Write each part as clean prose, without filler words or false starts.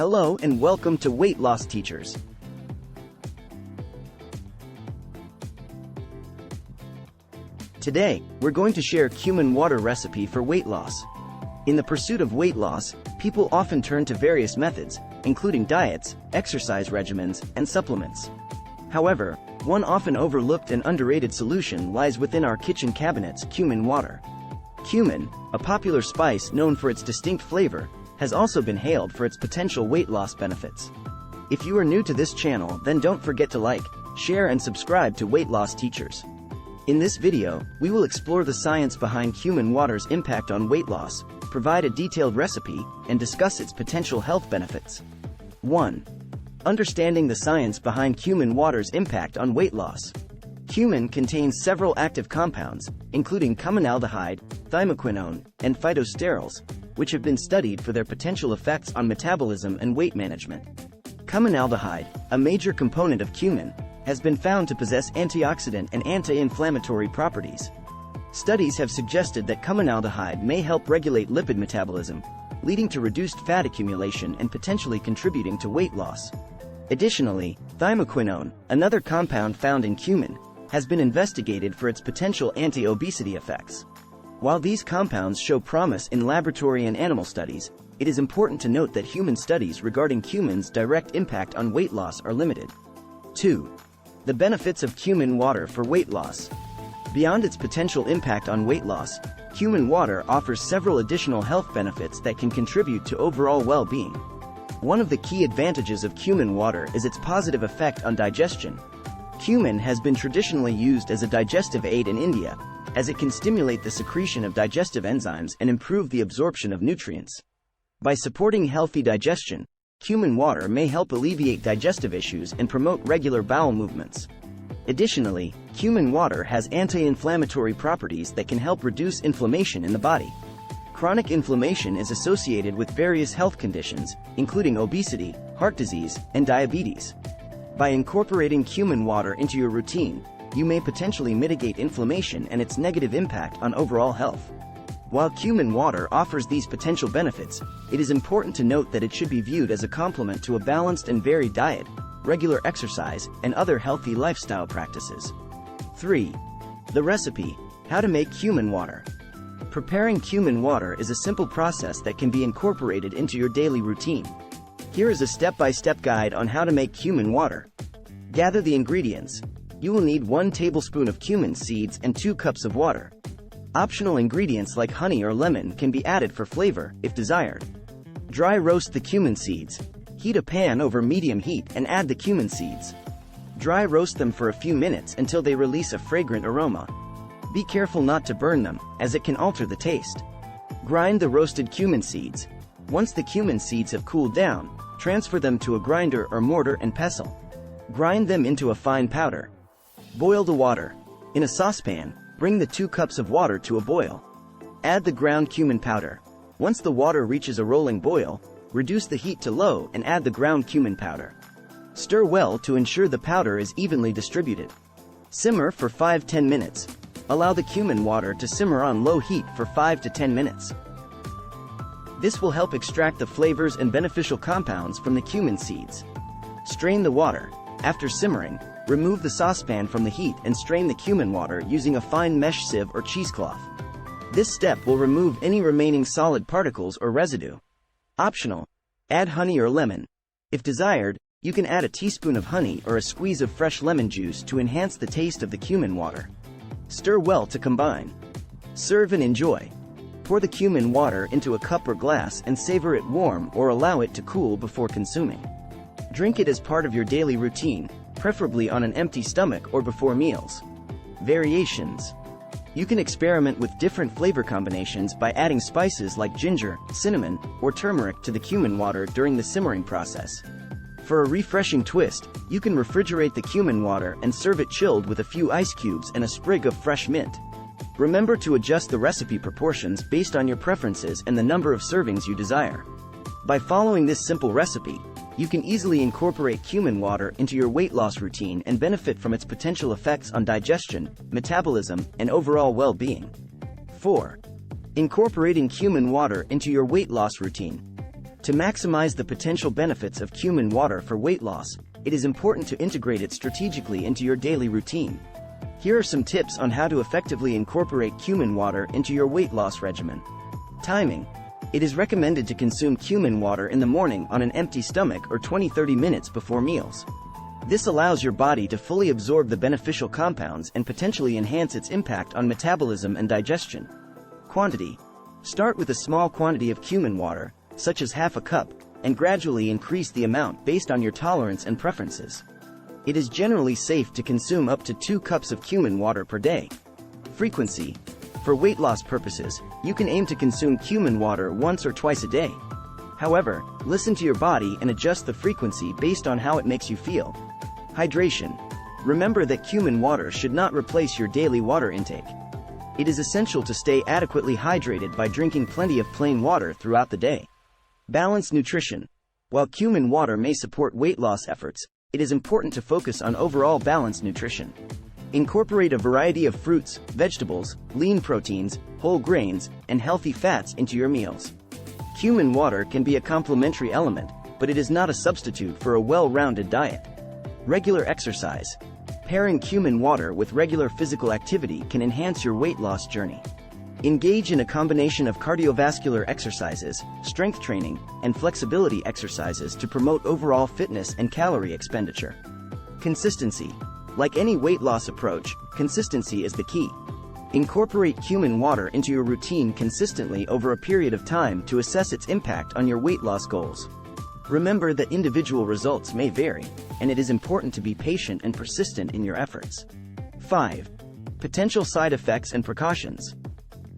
Hello and welcome to Weight Loss Teachers. Today, we're going to share cumin water recipe for weight loss. In the pursuit of weight loss, people often turn to various methods, including diets, exercise regimens, and supplements. However, one often overlooked and underrated solution lies within our kitchen cabinets: cumin water. Cumin, a popular spice known for its distinct flavor, has also been hailed for its potential weight loss benefits. If you are new to this channel, then don't forget to like, share and subscribe to Weight Loss Teachers. In this video, we will explore the science behind cumin water's impact on weight loss, provide a detailed recipe, and discuss its potential health benefits. 1. Understanding the science behind cumin water's impact on weight loss. Cumin contains several active compounds, including cuminaldehyde, thymoquinone, and phytosterols, which have been studied for their potential effects on metabolism and weight management. Cuminaldehyde, a major component of cumin, has been found to possess antioxidant and anti-inflammatory properties. Studies have suggested that cuminaldehyde may help regulate lipid metabolism, leading to reduced fat accumulation and potentially contributing to weight loss. Additionally, thymoquinone, another compound found in cumin, has been investigated for its potential anti-obesity effects. While these compounds show promise in laboratory and animal studies, it is important to note that human studies regarding cumin's direct impact on weight loss are limited. 2. The benefits of cumin water for weight loss. Beyond its potential impact on weight loss, cumin water offers several additional health benefits that can contribute to overall well-being. One of the key advantages of cumin water is its positive effect on digestion. Cumin has been traditionally used as a digestive aid in India, as it can stimulate the secretion of digestive enzymes and improve the absorption of nutrients. By supporting healthy digestion, cumin water may help alleviate digestive issues and promote regular bowel movements. Additionally, cumin water has anti-inflammatory properties that can help reduce inflammation in the body. Chronic inflammation is associated with various health conditions, including obesity, heart disease, and diabetes. By incorporating cumin water into your routine, you may potentially mitigate inflammation and its negative impact on overall health. While cumin water offers these potential benefits, it is important to note that it should be viewed as a complement to a balanced and varied diet, regular exercise, and other healthy lifestyle practices. 3. The recipe: how to make cumin water. Preparing cumin water is a simple process that can be incorporated into your daily routine. Here is a step-by-step guide on how to make cumin water. Gather the ingredients. You will need 1 tablespoon of cumin seeds and 2 cups of water. Optional ingredients like honey or lemon can be added for flavor, if desired. Dry roast the cumin seeds. Heat a pan over medium heat and add the cumin seeds. Dry roast them for a few minutes until they release a fragrant aroma. Be careful not to burn them, as it can alter the taste. Grind the roasted cumin seeds. Once the cumin seeds have cooled down, transfer them to a grinder or mortar and pestle. Grind them into a fine powder. Boil the water. In a saucepan, bring the 2 cups of water to a boil. Add the ground cumin powder. Once the water reaches a rolling boil, reduce the heat to low and add the ground cumin powder. Stir well to ensure the powder is evenly distributed. Simmer for 5–10 minutes. Allow the cumin water to simmer on low heat for 5 to 10 minutes. This will help extract the flavors and beneficial compounds from the cumin seeds. Strain the water. After simmering, remove the saucepan from the heat and strain the cumin water using a fine mesh sieve or cheesecloth. This step will remove any remaining solid particles or residue. Optional: add honey or lemon. If desired, you can add a teaspoon of honey or a squeeze of fresh lemon juice to enhance the taste of the cumin water. Stir well to combine. Serve and enjoy. Pour the cumin water into a cup or glass and savor it warm or allow it to cool before consuming. Drink it as part of your daily routine, preferably on an empty stomach or before meals. Variations: you can experiment with different flavor combinations by adding spices like ginger, cinnamon, or turmeric to the cumin water during the simmering process. For a refreshing twist, you can refrigerate the cumin water and serve it chilled with a few ice cubes and a sprig of fresh mint. Remember to adjust the recipe proportions based on your preferences and the number of servings you desire. By following this simple recipe, you can easily incorporate cumin water into your weight loss routine and benefit from its potential effects on digestion, metabolism, and overall well-being. 4. Incorporating cumin water into your weight loss routine. To maximize the potential benefits of cumin water for weight loss, it is important to integrate it strategically into your daily routine. Here are some tips on how to effectively incorporate cumin water into your weight loss regimen. Timing. It is recommended to consume cumin water in the morning on an empty stomach or 20-30 minutes before meals. This allows your body to fully absorb the beneficial compounds and potentially enhance its impact on metabolism and digestion. Quantity. Start with a small quantity of cumin water, such as half a cup, and gradually increase the amount based on your tolerance and preferences. It is generally safe to consume up to 2 cups of cumin water per day. Frequency. For weight loss purposes, you can aim to consume cumin water once or twice a day. However, listen to your body and adjust the frequency based on how it makes you feel. Hydration. Remember that cumin water should not replace your daily water intake. It is essential to stay adequately hydrated by drinking plenty of plain water throughout the day. Balanced nutrition. While cumin water may support weight loss efforts, it is important to focus on overall balanced nutrition. Incorporate a variety of fruits, vegetables, lean proteins, whole grains, and healthy fats into your meals. Cumin water can be a complementary element, but it is not a substitute for a well-rounded diet. Regular exercise. Pairing cumin water with regular physical activity can enhance your weight loss journey. Engage in a combination of cardiovascular exercises, strength training, and flexibility exercises to promote overall fitness and calorie expenditure. Consistency. Like any weight loss approach, consistency is the key. Incorporate cumin water into your routine consistently over a period of time to assess its impact on your weight loss goals. Remember that individual results may vary, and it is important to be patient and persistent in your efforts. 5. Potential side effects and precautions.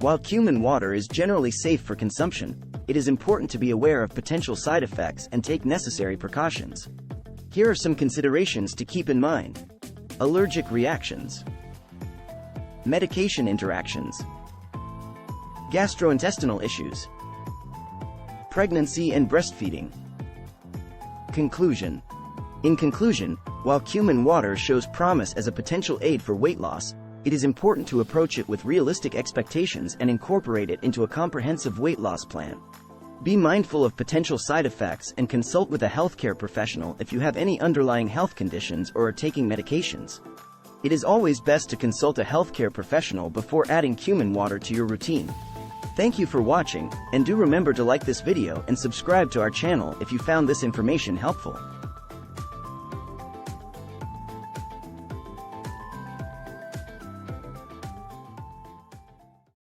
While cumin water is generally safe for consumption, it is important to be aware of potential side effects and take necessary precautions. Here are some considerations to keep in mind. Allergic reactions. Medication interactions. Gastrointestinal issues. Pregnancy and breastfeeding. Conclusion. In conclusion, while cumin water shows promise as a potential aid for weight loss, it is important to approach it with realistic expectations and incorporate it into a comprehensive weight loss plan. Be mindful of potential side effects and consult with a healthcare professional if you have any underlying health conditions or are taking medications. It is always best to consult a healthcare professional before adding cumin water to your routine. Thank you for watching, and do remember to like this video and subscribe to our channel if you found this information helpful.